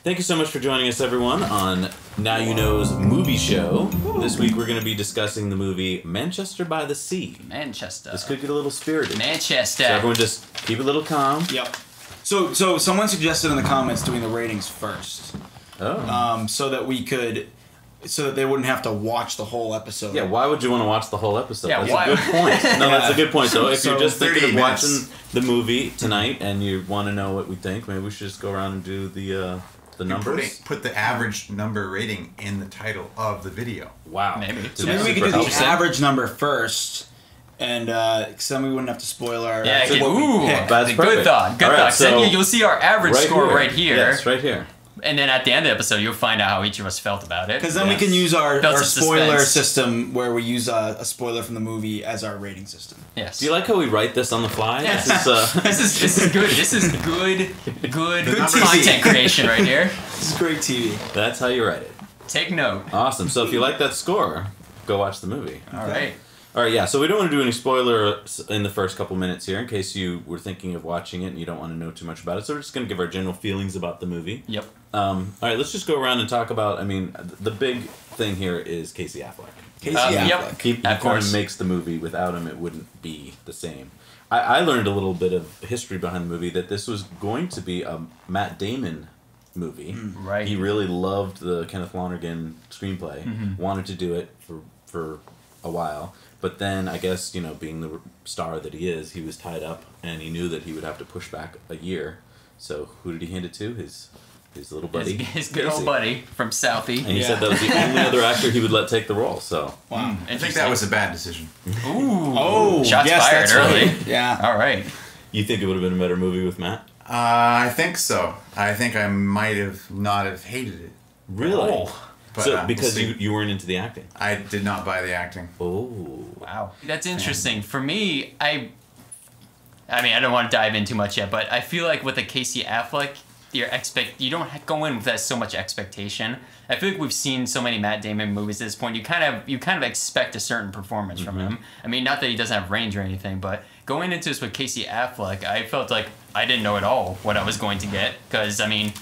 Thank you so much for joining us, everyone, on Now You Know's movie show. Woo. This week we're going to be discussing the movie Manchester by the Sea. Manchester. This could get a little spirited. Manchester. So everyone just keep a little calm. Yep. So someone suggested in the comments doing the ratings first. Oh. So that they wouldn't have to watch the whole episode. Yeah, why would you want to watch the whole episode? Yeah, that's why? a good point. No, that's a good point, though. If So you're just thinking of 30 minutes. watching the movie tonight and you want to know what we think, maybe we should just go around and do the numbers. Put the average number rating in the title of the video. Wow. Maybe. So maybe we could do the average number first, and then we wouldn't have to spoil our. Yeah, what we ooh, pick. That's good perfect. thought. Good All right, thought. So so you'll see our average score right here. Yes, right here. And then at the end of the episode, you'll find out how each of us felt about it. Because then Yes. we can use our Built some spoiler suspense. system where we use a spoiler from the movie as our rating system. Yes. Do you like how we write this on the fly? Yes. This is, This is good. This is good TV. content creation right here. This is great TV. that's how you write it. Take note. Awesome. So if you like that score, go watch the movie. All right. All right, yeah, so we don't want to do any spoilers in the first couple minutes here in case you were thinking of watching it and you don't want to know too much about it. So we're just going to give our general feelings about the movie. Yep. All right, let's just go around and talk about, the big thing here is Casey Affleck. Casey Yep. Affleck. He Of kind course. of makes the movie. Without him, it wouldn't be the same. I learned a little bit of history behind the movie that this was going to be a Matt Damon movie. Right. He really loved the Kenneth Lonergan screenplay, wanted to do it for a while. But then, I guess, being the star that he is, he was tied up, and he knew that he would have to push back a year. So, who did he hand it to? His little buddy. His good Casey. old buddy from Southie. And he said that was the only other actor he would let take the role, so... Wow. I think that was a bad decision. Ooh. Oh, Shots yes, fired that's early. right. Yeah. All right. You think it would have been a better movie with Matt? I think so. I think I might have not have hated it. Really? Oh. But, So, we'll because see. you weren't into the acting? I did not buy the acting. Oh. Wow. That's interesting. For me, I don't want to dive in too much yet, but I feel like with a Casey Affleck, you don't go in with that so much expectation. I feel like we've seen so many Matt Damon movies at this point. You kind of expect a certain performance from him. I mean, not that he doesn't have range or anything, but going into this with Casey Affleck, I felt like I didn't know at all what I was going to get. Because I mean,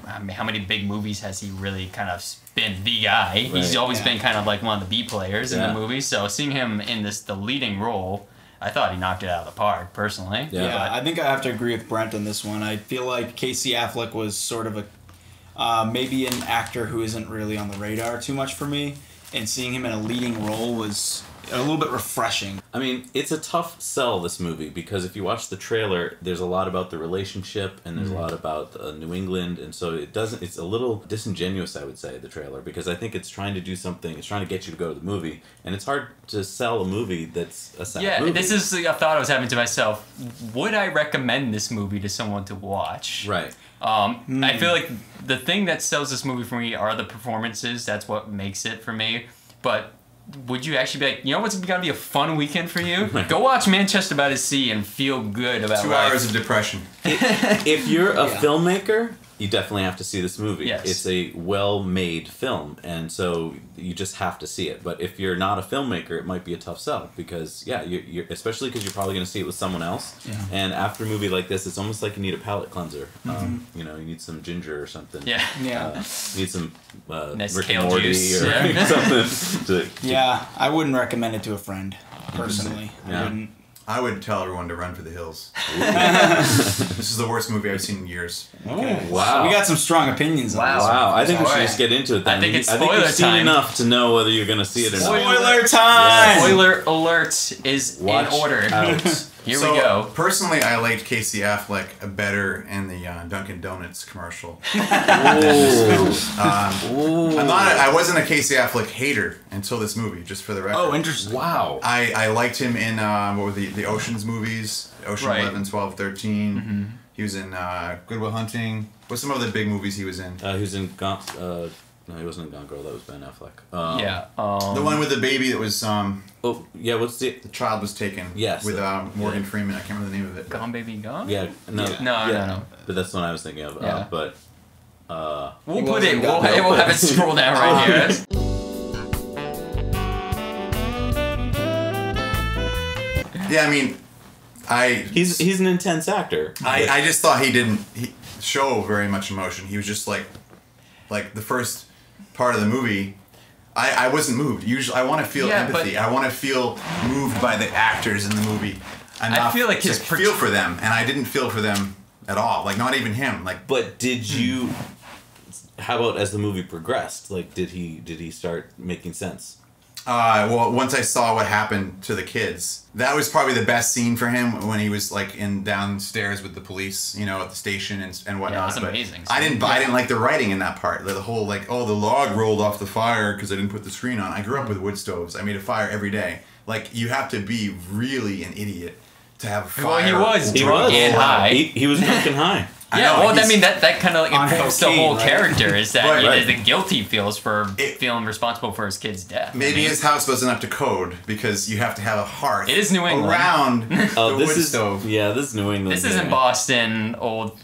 how many big movies has he really kind of been the guy? He's Right. always been kind of like one of the B players in Yeah. the movie. So seeing him in the leading role, I thought he knocked it out of the park, personally. Yeah. Yeah, I think I have to agree with Brent on this one. I feel like Casey Affleck was sort of maybe an actor who isn't really on the radar too much for me, and seeing him in a leading role was a little bit refreshing. I mean, it's a tough sell, this movie, because if you watch the trailer, there's a lot about the relationship, and there's a lot about New England, and so it's a little disingenuous, I would say, the trailer, because I think it's trying to do something, it's trying to get you to go to the movie, and it's hard to sell a movie that's a sad movie. This is a thought I was having to myself. Would I recommend this movie to someone to watch? Right. I feel like the thing that sells this movie for me are the performances. That's what makes it for me. But would you actually be like, you know what's going to be a fun weekend for you? Go watch Manchester by the Sea and feel good about 2 life. hours of depression. If you're a Yeah. filmmaker, you definitely have to see this movie. Yes. It's a well-made film, and so you just have to see it. But if you're not a filmmaker, it might be a tough sell because, you're especially because you're probably going to see it with someone else. Yeah. And after a movie like this, it's almost like you need a palate cleanser. You need some ginger or something. Yeah. Yeah. You need some Nice Rick kale and Morty juice. or Yeah. something. To Yeah, I wouldn't recommend it to a friend, personally. Yeah. I wouldn't. I would tell everyone to run for the hills. This is the worst movie I've seen in years. Okay. Wow. We got some strong opinions on Wow. this. Wow, I think we should Alright. just get into it then. I think it's you've spoiler seen time. enough to know whether you're going to see it or not. Spoiler time! Spoiler alert is Watch in order. out. Here So, we go. Personally, I liked Casey Affleck better in the Dunkin' Donuts commercial. I wasn't a Casey Affleck hater until this movie, just for the record. Oh, interesting. Wow. I liked him in what were the Ocean's movies? Ocean Right. 11, 12, 13. He was in Good Will Hunting. What's some other big movies he was in? He was in no, he wasn't in Gone Girl. That was Ben Affleck. Yeah. The one with the baby that was Oh, yeah. What's the? the child was taken. Yes. With Morgan Freeman. I can't remember the name of it. Gone Baby Gone? Yeah. No. Yeah. No. But that's the one I was thinking of. Yeah. But. We'll He put wasn't it. Gone We'll Girl, have it scroll down right here. Yeah, I mean, He's an intense actor. I just thought he didn't. show very much emotion. He was just like the first part of the movie. I wasn't moved. Usually, I want to feel empathy. I want to feel moved by the actors in the movie. I feel like his feel for them, and I didn't feel for them at all. Like not even him. Like, but did you? How about as the movie progressed? Like, did he start making sense? Well, once I saw what happened to the kids, that was probably the best scene for him when he was like in downstairs with the police, you know, at the station and whatnot. Yeah, it was But amazing. I didn't like the writing in that part. The whole like, oh, the log rolled off the fire because I didn't put the screen on. I grew up with wood stoves. I made a fire every day. Like, you have to be really an idiot to have a fire. Well, he was He drunk was. and high. He was drunk and high. Yeah, well, I mean, that kind of like on informs the cocaine, whole right? character is that Right. you know, Right. the guilt he feels for feeling responsible for his kid's death. Maybe his house wasn't up to code because you have to have a hearth. It is New England. Around the wood Oh, stove. this is New England. This isn't Boston, old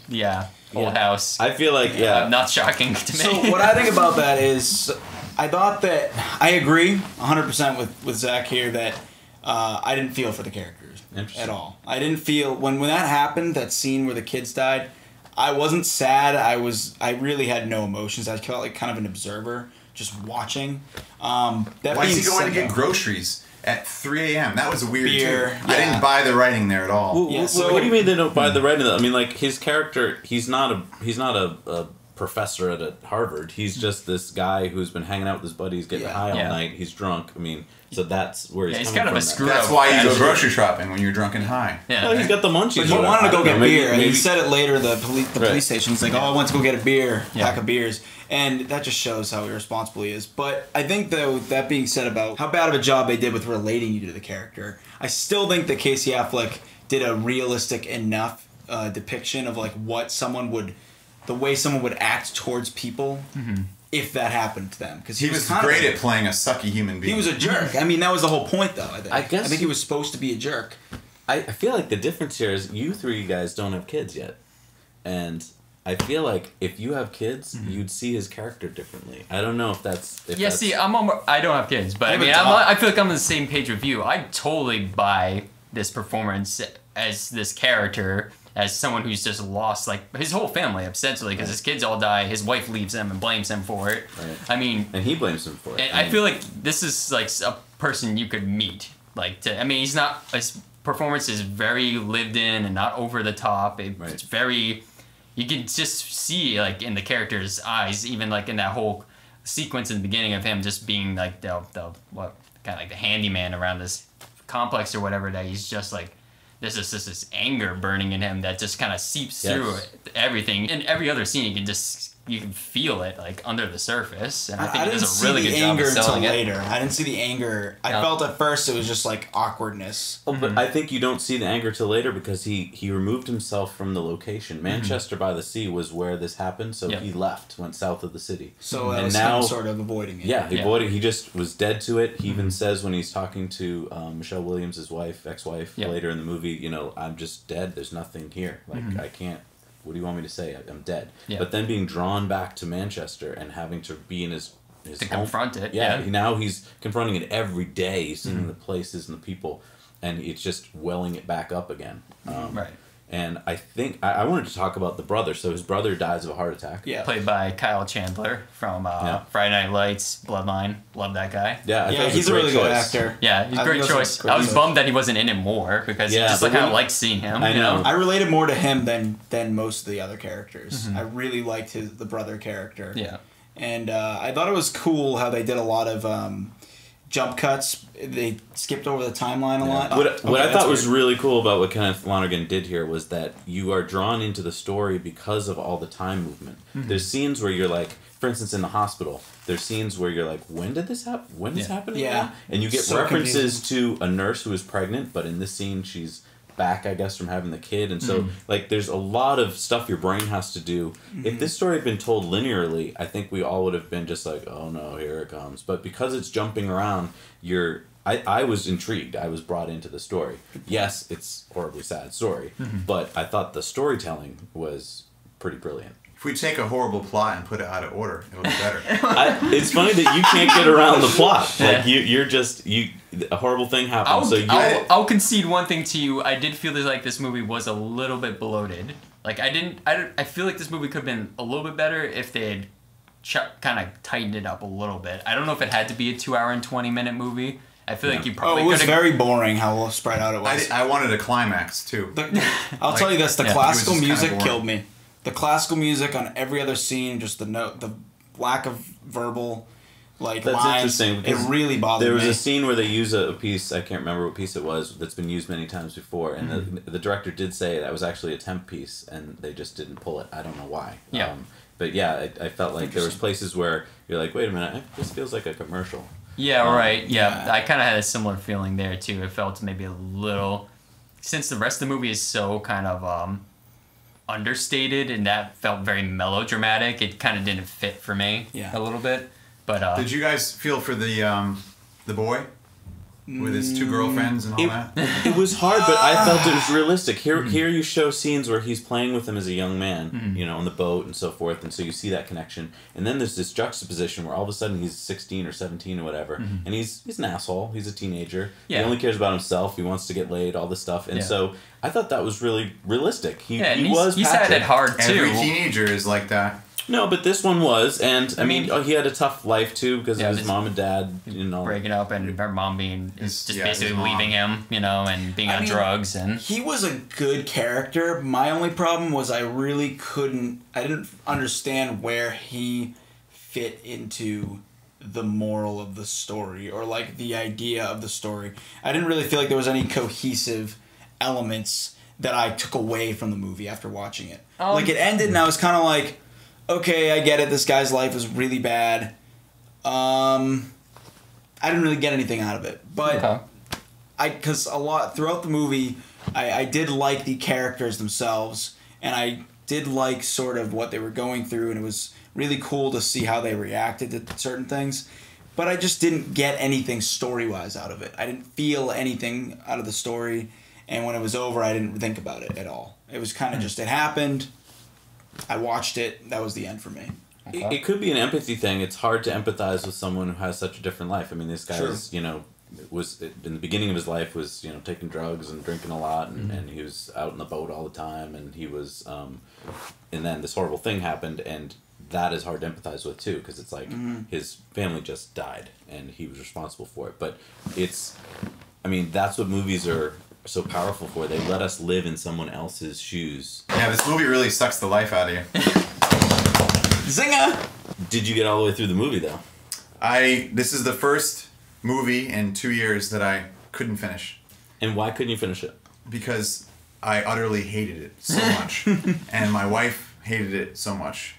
house. I feel like Not shocking to me. So what I think about that is, I thought that I agree 100% with Zach here that I didn't feel for the characters at all. I didn't feel when that happened, that scene where the kids died. I wasn't sad. I really had no emotions. I felt like kind of an observer, just watching. Why is he going to get groceries at 3 a.m.? That was weird Beer, too. I didn't buy the writing there at all. Yeah, so- what do you mean they don't buy the writing? I mean, like, his character, he's not a professor at Harvard. He's just this guy who's been hanging out with his buddies, getting high all night. He's drunk. I mean, so that's where he's he's coming kind of from. a screw That's why you go grocery shopping when you're drunk and high. Yeah. Well, he's got the munchies. But he or whatever. wanted to I go don't get know, maybe- beer, and he maybe- said it later. The police station. He's like, "Oh, I went to go get a beer, Yeah. pack of beers," and that just shows how irresponsible he is. But I think, though, that being said about how bad of a job they did with relating you to the character, I still think that Casey Affleck did a realistic enough depiction of like what the way someone would act towards people if that happened to them. Because He was kind great of, at playing a sucky human being. He was a jerk. I mean, that was the whole point, though. I guess- think he was supposed to be a jerk. I feel like the difference here is you three guys don't have kids yet, and I feel like if you have kids, you'd see his character differently. I don't know if that's. See, I don't have kids, but I have a mean, dog. I feel like I'm on the same page with you. I totally buy this performance as this character, as someone who's just lost like his whole family essentially because his kids all die. His wife leaves him and blames him for it. Right. I mean, and he blames him for it. and I feel like this is like a person you could meet. He's not. His performance is very lived in and not over the top. It's very. You can just see like in the character's eyes, even like in that whole sequence in the beginning of him just being like the what kind of like the handyman around this complex or whatever, that he's just like there's just this anger burning in him that just kind of seeps through everything. In every other scene, you can feel it like under the surface, and I think he didn't does a really see good the job anger of until selling it. later. I didn't see the anger. I felt at first it was just like awkwardness. Oh, but I think you don't see the anger till later because he removed himself from the location. Manchester by the Sea was where this happened, so he left, went south of the city. So that and was now, him sort of avoiding it. Yeah, he avoided. He just was dead to it. He even says when he's talking to Michelle Williams, his ex-wife, later in the movie, you know, I'm just dead. There's nothing here. Like I can't. What do you want me to say? I'm dead. Yeah. But then being drawn back to Manchester and having to be in his To home, confront it, Yeah, yeah. now he's confronting it every day. He's seeing the places and the people, and it's just welling it back up again. Right. And I think I wanted to talk about the brother. So his brother dies of a heart attack. Yeah. Played by Kyle Chandler from Friday Night Lights, Bloodline. Love that guy. Yeah, I thought it Yeah, was he's a great really good choice. actor. Yeah, he's a I great think choice. that's a I was great bummed that he wasn't in it more because Yeah, just but like kind of when- liked seeing him. I you know. I related more to him than most of the other characters. I really liked the brother character. Yeah. And I thought it was cool how they did a lot of jump cuts. They skipped over the timeline a lot. What I that's thought was weird. really cool about what Kenneth Lonergan did here was that you are drawn into the story because of all the time movement. There's scenes where you're like, for instance, in the hospital, there's scenes where you're like, when did this happen? When is happening? Yeah. now? And you get So references to a nurse who is pregnant, but in this scene she's back, I guess, from having the kid. And so, like, there's a lot of stuff your brain has to do. If this story had been told linearly, I think we all would have been just like, oh no, here it comes. But because it's jumping around, I was intrigued. I was brought into the story. Yes, it's a horribly sad story, but I thought the storytelling was pretty brilliant. If we take a horrible plot and put it out of order, it'll be better. It's funny that you can't get around the plot. Like you're just a horrible thing happens. I'll concede one thing to you. I did feel like this movie was a little bit bloated Like I feel like this movie could have been a little bit better if they had kind of tightened it up a little bit. I don't know if it had to be a 2 hour and 20-minute movie. I feel like you probably it was could've- very boring how spread out it was. I wanted a climax too. I'll tell you this: the Yeah. classical It was just kinda music boring. killed me. The classical music on every other scene, just the lack of verbal That's lines. interesting, It because really bothered There was me. a scene where they use a piece, I can't remember what piece it was, that's been used many times before, and the director did say that was actually a temp piece, and they just didn't pull it. I don't know why. Yeah. But yeah, I felt like there was places where you're like, wait a minute, this feels like a commercial. Yeah, right. Yeah, yeah. I kind of had a similar feeling there too. It felt maybe a little, since the rest of the movie is so kind of understated and that felt very melodramatic. It kind of didn't fit for me. Yeah. A little bit, but Did you guys feel for the boy with his 2 girlfriends and all that? It was hard, but I felt it was realistic. Here you show scenes where he's playing with them as a young man, on the boat and so forth, and so you see that connection. And then there's this juxtaposition where all of a sudden he's 16 or 17 or whatever, and he's an asshole. He's a teenager. Yeah. He only cares about himself. He wants to get laid. All this stuff, and Yeah. so I thought that was really realistic. He and was. he's had Patrick. it hard too. Every teenager is like that. No, but this one was, and I mean, mean- he had a tough life too because Yeah, of his his- mom and dad. breaking up and her mom being His- just yeah, his basically mom. leaving him, and being I on mean, drugs and He was a good character. My only problem was I didn't understand where he fit into the moral of the story or the idea of the story. I didn't really feel like there was any cohesive elements that I took away from the movie after watching it. It ended and I was kind of like, okay, I get it. This guy's life was really bad. I didn't really get anything out of it, but Okay. because a lot throughout the movie, I did like the characters themselves, and I did like sort of what they were going through, and it was really cool to see how they reacted to certain things. But I just didn't get anything story-wise out of it. I didn't feel anything out of the story, and when it was over, I didn't think about it at all. It was kind of just, it happened, I watched it, that was the end for me. It could be an empathy thing. It's hard to empathize with someone who has such a different life. I mean, this guy Sure. was in the beginning of his life was taking drugs and drinking a lot, and he was out in the boat all the time, and he was, and then this horrible thing happened, and that is hard to empathize with too, because it's like his family just died, and he was responsible for it. But that's what movies are so powerful for. They let us live in someone else's shoes. Yeah, this movie really sucks the life out of you. Zinger! Did you get all the way through the movie though? This is the first movie in 2 years that I couldn't finish And why couldn't you finish it? because I utterly hated it so much, and my wife hated it so much,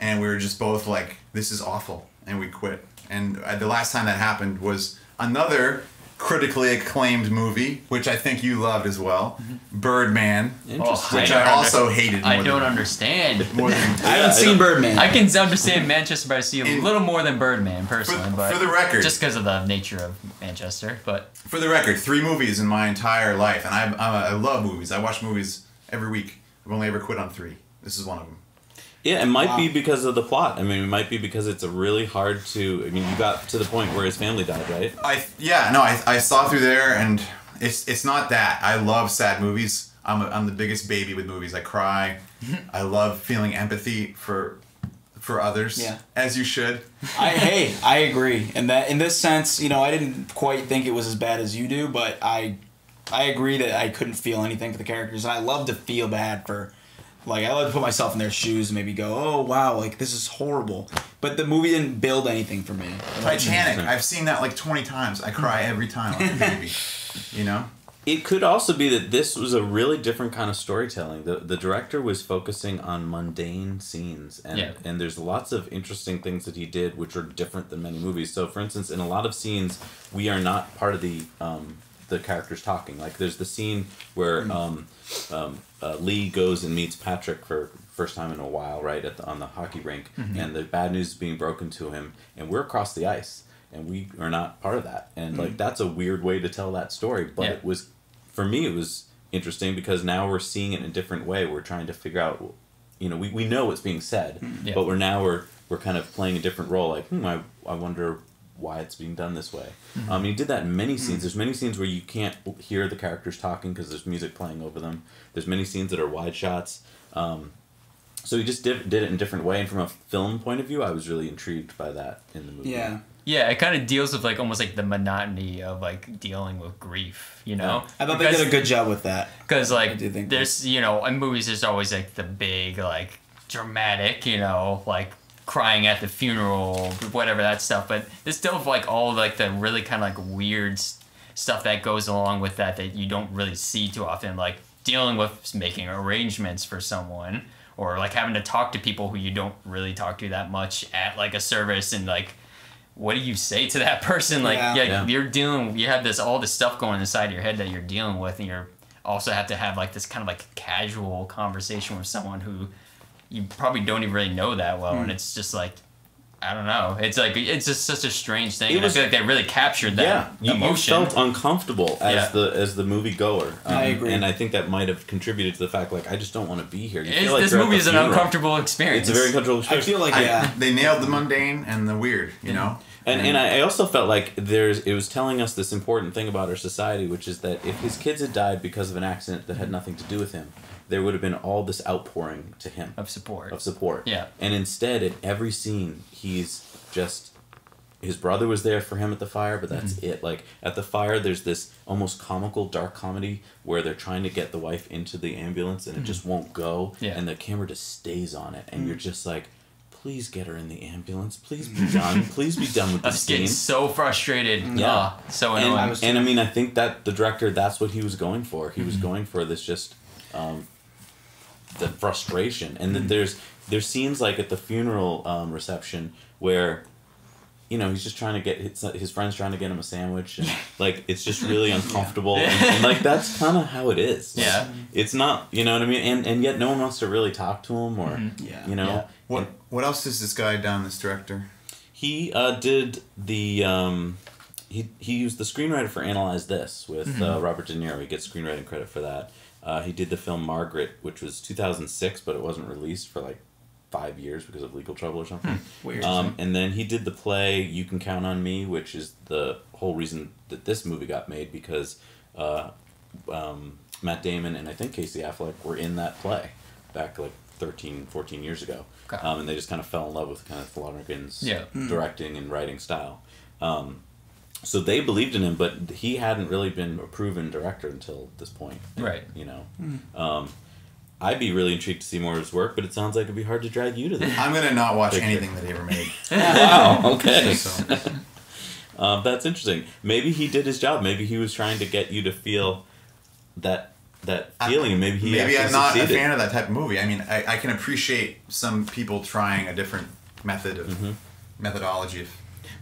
and we were just both like, "This is awful," and we quit. And the last time that happened was another critically acclaimed movie, which I think you loved as well, Birdman, Interesting. which I also hated. More I don't than, understand. more than I haven't seen Birdman. I can understand Manchester by the Sea a little more than Birdman personally, but for the record. just because of the nature of Manchester. But For the record, 3 movies in my entire life, and I love movies. I watch movies every week. I've only ever quit on 3. This is one of them. Yeah, it might Wow. be because of the plot. I mean, it might be because it's a really hard to. I mean, you got to the point where his family died, right? I saw through there, and it's not that. I love sad movies. I'm the biggest baby with movies. I cry. I love feeling empathy for others. Yeah. As you should. I agree. And that in this sense, I didn't quite think it was as bad as you do, but I agree that I couldn't feel anything for the characters, and I love to feel bad for. I love to put myself in their shoes and maybe go, oh, wow, this is horrible. But the movie didn't build anything for me. Titanic. I've seen that 20 times. I cry every time like a baby. It could also be that this was a really different kind of storytelling. The director was focusing on mundane scenes, and there's lots of interesting things that he did which are different than many movies. So, for instance, in a lot of scenes, we are not part of the characters talking. Like, there's the scene where Lee goes and meets Patrick for first time in a while, right, on the hockey rink, and the bad news is being broken to him, and we're across the ice, and we are not part of that. And that's a weird way to tell that story, but it was, for me, it was interesting because now we're seeing it in a different way. We're trying to figure out, we know what's being said, but we're kind of playing a different role. Like, I wonder why it's being done this way. He did that in many scenes. There's many scenes where you can't hear the characters talking because there's music playing over them. There's many scenes that are wide shots. So he just did it in a different way, and from a film point of view, I was really intrigued by that in the movie. Yeah. Yeah, it kind of deals with like almost like the monotony of like dealing with grief, you know. I thought they did a good job with that. Because I like do think there's you know in movies there's always like the big like dramatic like crying at the funeral, whatever that stuff. But there's still like all like the really kind of like weird stuff that goes along with that you don't really see too often, like dealing with making arrangements for someone, or like having to talk to people who you don't really talk to that much at like a service, and like what do you say to that person? Like you have all this stuff going inside of your head that you're dealing with, and you're also have to have like this kind of like casual conversation with someone who you probably don't even really know that well, and it's just like I don't know. It's like it's just such a strange thing. And I feel like they really captured that emotion. You felt uncomfortable as the movie goer. I agree, and I think that might have contributed to the fact like I just don't want to be here. This movie is an uncomfortable experience. It's a very uncomfortable experience. I feel like they nailed the mundane and the weird, you know. And I also felt like it was telling us this important thing about our society, which is that if his kids had died because of an accident that had nothing to do with him, there would have been all this outpouring to him of support. Yeah. And instead, in every scene, he's just his brother was there for him at the fire, but that's it. Like at the fire, there's this almost comical dark comedy where they're trying to get the wife into the ambulance and it just won't go, and the camera just stays on it, and you're just like, please get her in the ambulance. Please be done. Please be done with this scene. Getting so frustrated. Yeah. So annoying. And I mean, I think that the director, that's what he was going for. He was going for this just the frustration. And then there's scenes like at the funeral reception where, you know, he's just trying to get his friend's trying to get him a sandwich, and like it's just really uncomfortable, and like that's kind of how it is. Yeah, it's not, you know what I mean, and yet no one wants to really talk to him, or you know. What else has this guy done? This director? He did the he used the screenwriter for Analyze This with Robert De Niro. He gets screenwriting credit for that. He did the film Margaret, which was 2006, but it wasn't released for like 5 years because of legal trouble or something. Weird. And then he did the play You Can Count on Me, which is the whole reason that this movie got made, because Matt Damon and I think Casey Affleck were in that play back like 13, 14 years ago. Okay. And they just kind of fell in love with kind of Lonergan's directing and writing style. So they believed in him, but he hadn't really been a proven director until this point. Right. You know. I'd be really intrigued to see more of his work, but it sounds like it'd be hard to drag you to this. I'm going to not watch anything that he ever made. Wow, okay. So. That's interesting. Maybe he did his job. Maybe he was trying to get you to feel that feeling, and maybe he Maybe actually I'm not succeeded. a fan of that type of movie. I mean, I can appreciate some people trying a different method of methodology.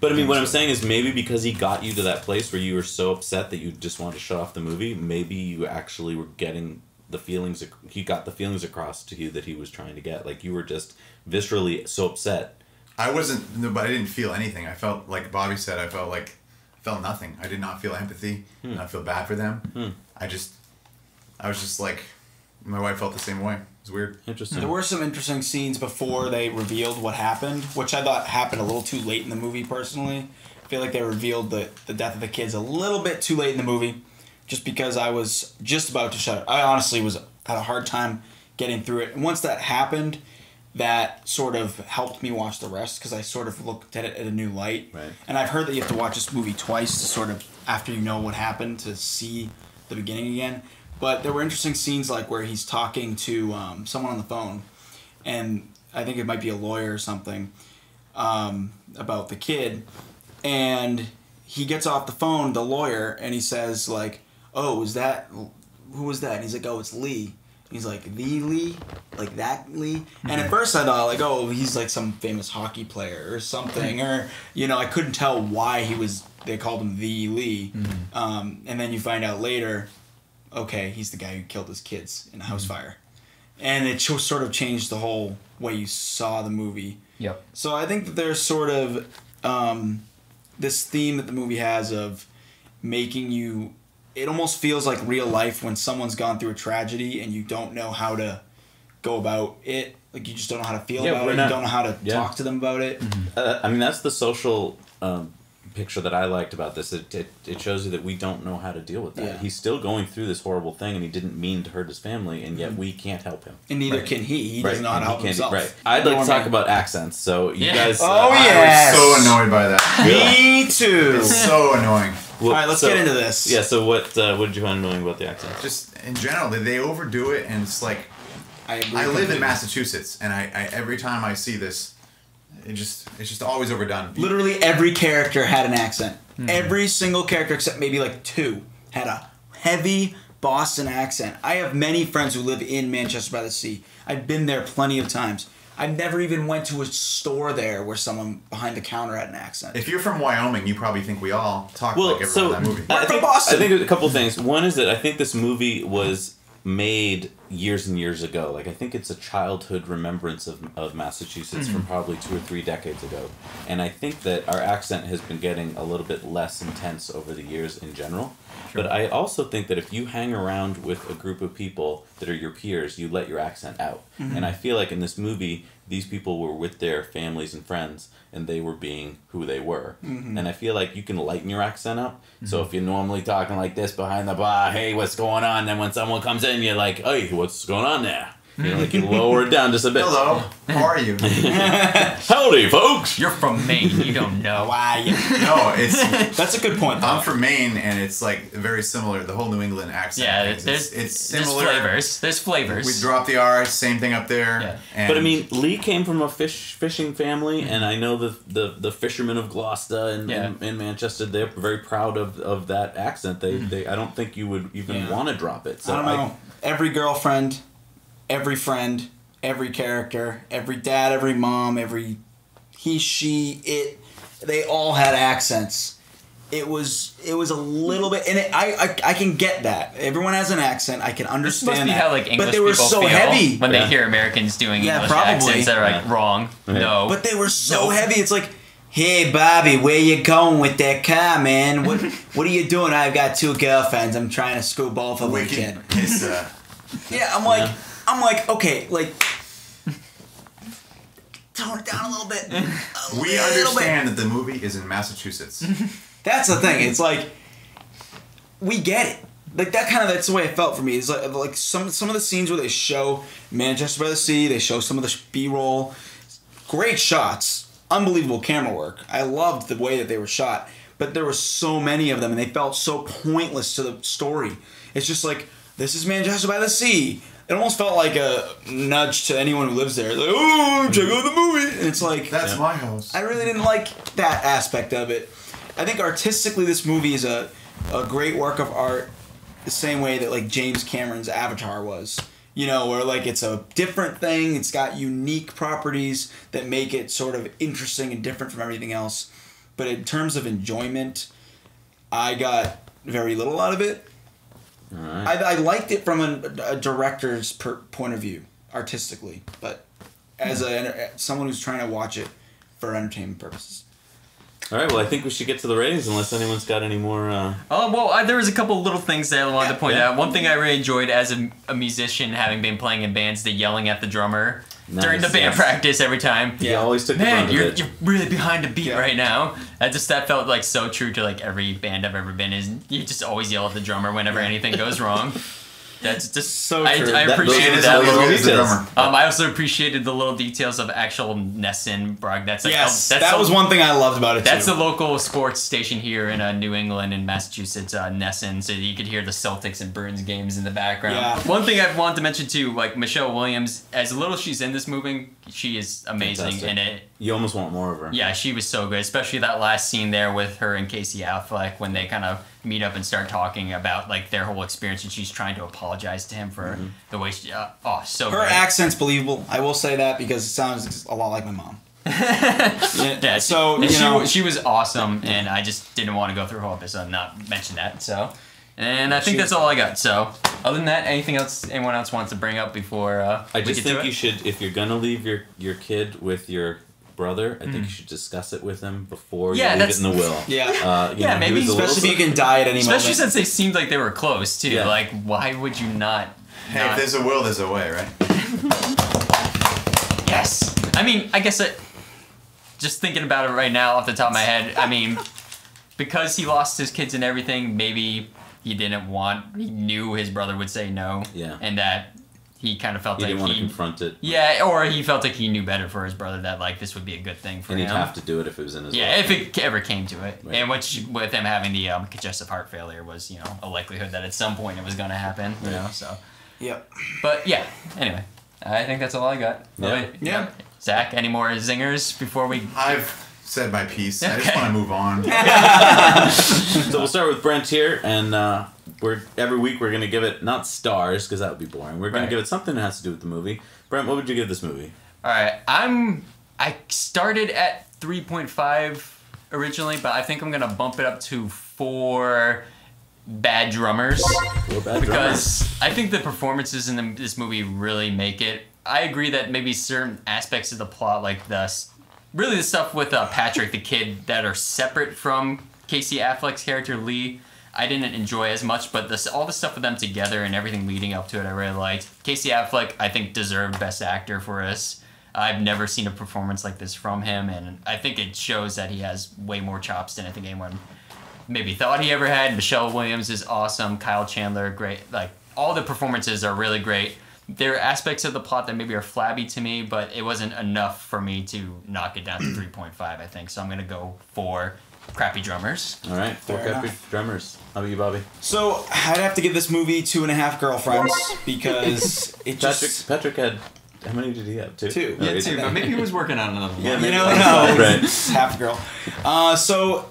But I mean, what I'm saying is maybe because he got you to that place where you were so upset that you just wanted to shut off the movie, maybe you actually were getting the feelings, he got the feelings across to you that he was trying to get. Like you were just viscerally so upset. I wasn't, but I didn't feel anything. I felt, like Bobby said, I felt nothing. I did not feel empathy. Did not feel bad for them. I was just like, my wife felt the same way. It was weird. Interesting. There were some interesting scenes before they revealed what happened, which I thought happened a little too late in the movie, personally. I feel like they revealed the death of the kids a little bit too late in the movie, just because I was just about to shut it. I honestly had a hard time getting through it. And once that happened, that sort of helped me watch the rest, because I sort of looked at it in a new light. Right. And I've heard that you have to watch this movie twice to sort of, after you know what happened, to see the beginning again. But there were interesting scenes like where he's talking to someone on the phone, and I think it might be a lawyer or something, about the kid, and he gets off the phone, the lawyer, and he says like, "Oh, who was that?" And he's like, "Oh, it's Lee." And he's like, "The Lee? Like that Lee?" And at first I thought like, "Oh, he's like some famous hockey player or something," or you know, I couldn't tell why they called him The Lee. And then you find out later, okay, he's the guy who killed his kids in a house fire. And it sort of changed the whole way you saw the movie. Yep. So I think that there's sort of this theme that the movie has of making you... It almost feels like real life when someone's gone through a tragedy and you don't know how to go about it. Like, you just don't know how to feel about it. You don't know how to talk to them about it. I mean, that's the social picture that I liked about this. It shows you that we don't know how to deal with that. Yeah. He's still going through this horrible thing, and he didn't mean to hurt his family, and yet we can't help him. And neither can he. He doesn't know how to help himself. Right. I'd like to talk about accents. So you guys. Oh, I yes. was so annoyed by that. Me too. It's so annoying. Well, All right, let's get into this. Yeah. So what did you find annoying about the accents? Just in general, they overdo it, and it's like I agree I live in completely. Massachusetts, and I every time I see this, it's just always overdone. Literally every character had an accent. Every single character except maybe like 2 had a heavy Boston accent. I have many friends who live in Manchester by the Sea. I've been there plenty of times. I never even went to a store there where someone behind the counter had an accent. If you're from Wyoming, you probably think we all talk Well, like everyone in that movie. We're from Boston. I think a couple of things. One is that I think this movie was made years and years ago. Like, I think it's a childhood remembrance of Massachusetts from probably 2 or 3 decades ago. And I think that our accent has been getting a little bit less intense over the years in general. But I also think that if you hang around with a group of people that are your peers, you let your accent out. And I feel like in this movie, these people were with their families and friends, and they were being who they were. And I feel like you can lighten your accent up. So if you're normally talking like this behind the bar, hey, what's going on? Then when someone comes in, you're like, hey, what's going on there? You know, like you lower it down just a bit. Hello, how are you? Howdy, folks. You're from Maine. You don't know. Why? No, it's That's a good point, though. I'm from Maine, and it's like very similar. The whole New England accent. Yeah, thing. there's it's similar. There's flavors. We drop the R, same thing up there. Yeah. And But I mean, Lee came from a fishing family, and I know the fishermen of Gloucester and in Manchester, they're very proud of that accent. They I don't think you would even want to drop it. So I don't know. Every girlfriend, every friend, every character, every dad, every mom, every he, she, it, they all had accents. It was a little bit, and I can get that. Everyone has an accent. I can This understand must be that. how like English but they were people so feel heavy. when they hear Americans doing Yeah, English probably. accents that are like Yeah. wrong. Yeah. No, But they were so heavy. It's like, hey, Bobby, where you going with that car, man? What are you doing? I've got 2 girlfriends. I'm trying to screw both of them, kid. Wicked is Yeah, I'm like, okay, like, tone it down a little bit. we understand that the movie is in Massachusetts. That's the thing. It's like, we get it. Like that's the way it felt for me. It's like some of the scenes where they show Manchester by the Sea, they show some of the B-roll, great shots, unbelievable camera work. I loved the way that they were shot, but there were so many of them, and they felt so pointless to the story. It's just like, this is Manchester by the Sea. It almost felt like a nudge to anyone who lives there. Like, oh, check out the movie. And it's like, That's my house. I really didn't like that aspect of it. I think artistically this movie is a great work of art, the same way that like James Cameron's Avatar was. You know, where like it's a different thing, it's got unique properties that make it sort of interesting and different from everything else. But in terms of enjoyment, I got very little out of it. Alright. I liked it from a director's point of view, artistically, but as someone who's trying to watch it for entertainment purposes. All right, well, I think we should get to the ratings unless anyone's got any more. There was a couple little things that I wanted to point Yeah. out. One thing I really enjoyed as a musician, having been playing in bands, the yelling at the drummer during the Nice, band yes. practice every time. He always took the Man, brunt of you're it. really behind a beat Yeah. right now. That felt like so true to like every band I've ever been in. You just always yell at the drummer whenever anything goes wrong. That's just So I true. appreciated those that are the little. little Is the details. drummer. I also appreciated the little details of actual Nesson Brog. That's like Yes, that's that the- was one thing I loved about it That's too. the local sports station here in New England and Massachusetts, Nesson, so you could hear the Celtics and Bruins games in the background. Yeah. One thing I wanted to mention too, like Michelle Williams, as little as she's in this movie, she is amazing Fantastic. in it. You almost want more of her. Yeah, she was so good, especially that last scene there with her and Casey Affleck when they kind of meet up and start talking about like their whole experience, and she's trying to apologize to him for the way she. So Her good. accent's believable. I will say that because it sounds a lot like my mom. Yeah, So and you know, she was awesome, and I just didn't want to go through her whole episode and not mention that. So, and I think that's all I got. So, other than that, anything else anyone else wants to bring up before I we just get to think it? you should, if you're gonna leave your kid with your brother, I think you should discuss it with him before Yeah, you leave it in the will. yeah. You Yeah, know, he maybe was a little Especially if you can die at any Especially moment. since they seemed like they were close too. Yeah. Like, why would you not? Hey, if there's a will, there's a way, right? Yes. I mean, I guess just thinking about it right now off the top of my head, I mean, because he lost his kids and everything, maybe he knew his brother would say no. Yeah. And that he kind of felt He like didn't want to confront it. Yeah, or he felt like he knew better for his brother, that like this would be a good thing for And him. he'd have to do it if it was in his Yeah, life. if it ever came to it. Right. And which, with him having the congestive heart failure, was, a likelihood that at some point it was going to happen, so. Yep. But yeah, anyway, I think that's all I got. Yeah. Yeah. Zach, any more zingers before we... I've said my piece. I just Okay. want to move on. So we'll start with Brent here, and every week we're gonna give it not stars because that would be boring. We're gonna Right. give it something that has to do with the movie. Brent, what would you give this movie? All right, I started at 3.5 originally, but I think I'm going to bump it up to 4 bad drummers. Four bad drummers. Because I think the performances in this movie really make it. I agree that maybe certain aspects of the plot, like the stuff with Patrick, the kid, that are separate from Casey Affleck's character Lee, I didn't enjoy as much. But all the stuff with them together and everything leading up to it, I really liked. Casey Affleck, I think, deserved Best Actor for us. I've never seen a performance like this from him, and I think it shows that he has way more chops than I think anyone maybe thought he ever had. Michelle Williams is awesome. Kyle Chandler, great. Like, all the performances are really great. There are aspects of the plot that maybe are flabby to me, but it wasn't enough for me to knock it down to 3.5, I think. So I'm going to go for Crappy Drummers. All right, four Fair crappy enough. drummers. How about you, Bobby? So I'd have to give this movie 2.5 girlfriends because it just. Patrick had. How many did he have? Two. Two. Oh, Yeah, he two, did. but maybe he was working on another one. Yeah, You maybe. know, Right. half girl. So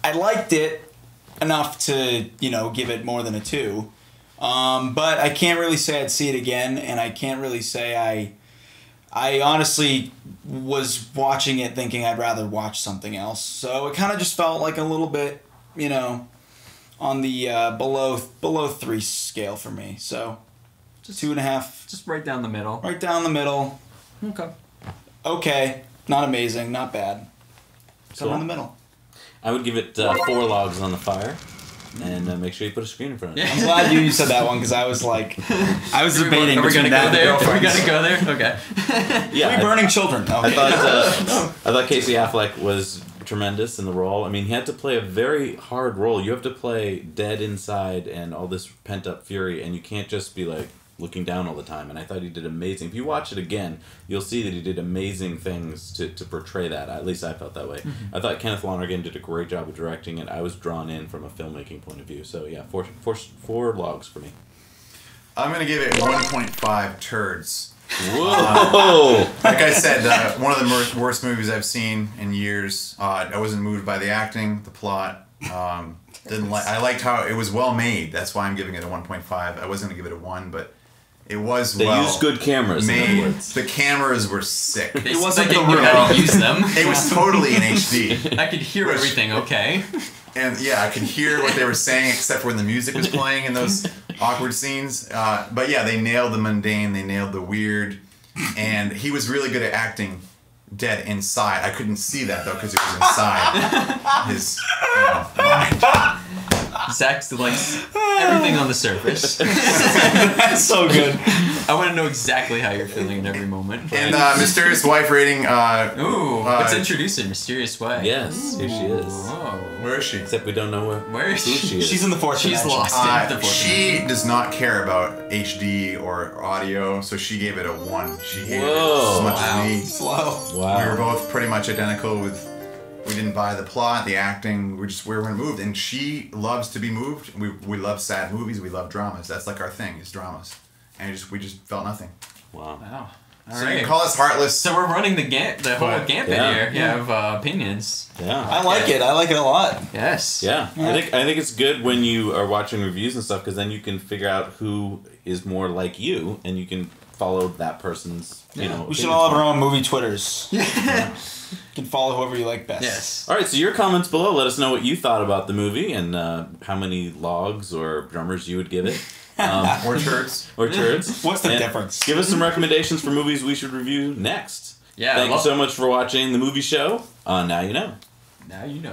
I liked it enough to give it more than a 2, but I can't really say I'd see it again, and I can't really say I honestly was watching it thinking I'd rather watch something else. So it kind of just felt like a little bit, on the below 3 scale for me. So Just 2.5, Just right down the middle. right down the middle. Okay. Okay, not amazing, not bad. Somewhere in the middle. I would give it 4 logs on the fire, and make sure you put a screen in front of it. I'm glad you said that one because I was like, I was debating Are we between gonna that go and there? Are we girlfriends. gonna go there? Okay. Yeah, We burning children. I Okay. thought Casey Affleck was tremendous in the role. I mean, he had to play a very hard role. You have to play dead inside and all this pent up fury, and you can't just be like looking down all the time. And I thought he did amazing. If you watch it again, you'll see that he did amazing things to portray that. At least I felt that way. I thought Kenneth Lonergan did a great job of directing it. I was drawn in from a filmmaking point of view. So yeah, four logs for me. I'm going to give it 1.5 turds. Whoa! Like I said, one of the worst movies I've seen in years. I wasn't moved by the acting, the plot. I liked how it was well made. That's why I'm giving it a 1.5. I wasn't going to give it a 1, but it was They well used good cameras. In other made. words. The cameras were sick. It wasn't they the knew how to real- use them. It was totally in HD. I could hear Which- everything. Okay. And yeah, I could hear what they were saying except for when the music was playing in those awkward scenes. But yeah, they nailed the mundane, they nailed the weird, and he was really good at acting dead inside. I couldn't see that though because it was inside his mind. Zach likes everything on the surface. That's so good. I want to know exactly how you're feeling in every moment. And Mysterious Wife rating. Ooh, let's introduce her. Mysterious Way. Yes, here she is. Whoa. Where is she? Except we don't know Where is who she is. She's in the fourth She's dimension. lost in the fourth She does not care about HD or audio, so she gave it a 1. She hated it Whoa. as much Wow. as me. Slow. Wow. We were both pretty much identical with. We didn't buy the plot, the acting. We weren't moved, and she loves to be moved. We love sad movies. We love dramas. That's like our thing is dramas, and we just felt nothing. Wow. Wow. All So you right. can call us heartless. So we're running the whole But- gambit Yeah. here. You have opinions. Yeah. I like it. I like it a lot. Yes. Yeah, I think it's good when you are watching reviews and stuff because then you can figure out who is more like you, and you can follow that person's. You know. We should opinions all have more. our own movie Twitters. You can follow whoever you like best. Yes. All right, so your comments below. Let us know what you thought about the movie and how many logs or drummers you would give it, Or turds. or turds. What's the And difference? Give us some recommendations for movies we should review next. Yeah. Thank you so much for watching the movie show on Now You Know. Now you know.